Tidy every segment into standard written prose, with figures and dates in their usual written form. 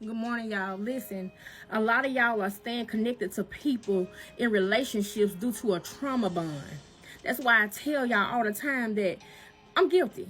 Good morning, y'all. Listen, a lot of y'all are staying connected to people in relationships due to a trauma bond. That's why I tell y'all all the time that I'm guilty.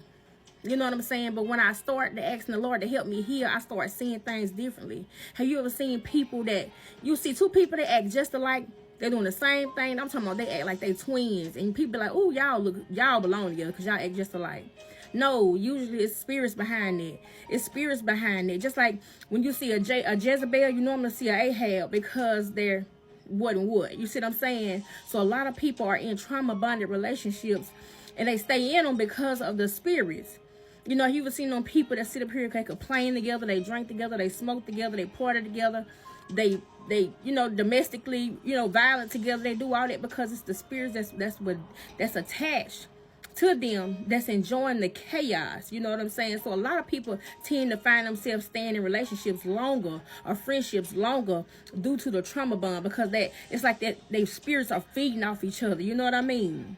You know what I'm saying? But when I start to asking the Lord to help me heal, I start seeing things differently. Have you ever seen people that you see two people that act just alike? They're doing the same thing. I'm talking about they act like they twins. And people be like, oh, y'all belong together because y'all act just alike. No, usually it's spirits behind it. It's spirits behind it. Just like when you see a Jezebel, you normally see an Ahab because they're what and what. You see what I'm saying? So a lot of people are in trauma bonded relationships and they stay in them because of the spirits. You know, you've seen them people that sit up here, they complain together, they drink together, they smoke together, they party together, they domestically, violent together. They do all that because it's the spirits that's attached to them, that's enjoying the chaos. You know what I'm saying? So a lot of people tend to find themselves staying in relationships longer or friendships longer due to the trauma bond, because it's like that their spirits are feeding off each other. You know what I mean?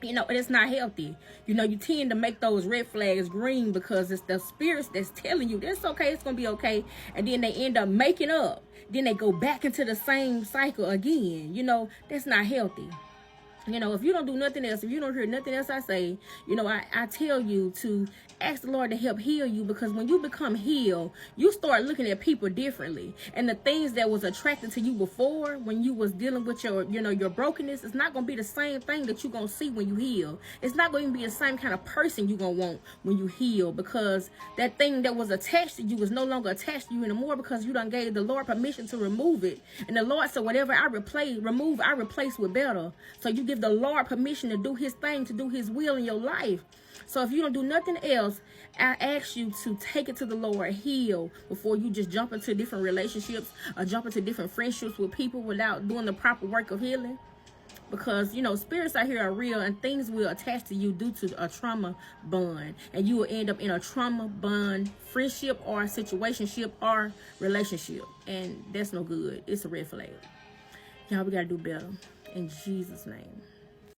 It's not healthy. You tend to make those red flags green because it's the spirits that's telling you it's okay, it's gonna be okay, and then they end up making up. Then they go back into the same cycle again. That's not healthy. If you don't do nothing else, if you don't hear nothing else I say, I tell you to ask the Lord to help heal you, because when you become healed, you start looking at people differently. And the things that was attracted to you before, when you was dealing with your brokenness, it's not going to be the same thing that you're going to see when you heal. It's not going to be the same kind of person you're going to want when you heal, because that thing that was attached to you is no longer attached to you anymore, because you done gave the Lord permission to remove it. And the Lord said, whatever I replace with better. So you give the Lord permission to do his thing, to do his will in your life. So if you don't do nothing else, I ask you to take it to the Lord, heal, before you just jump into different relationships or jump into different friendships with people without doing the proper work of healing. Because, spirits out here are real, and things will attach to you due to a trauma bond. And you will end up in a trauma bond friendship or situationship or relationship. And that's no good. It's a red flag. Y'all, we got to do better. In Jesus' name.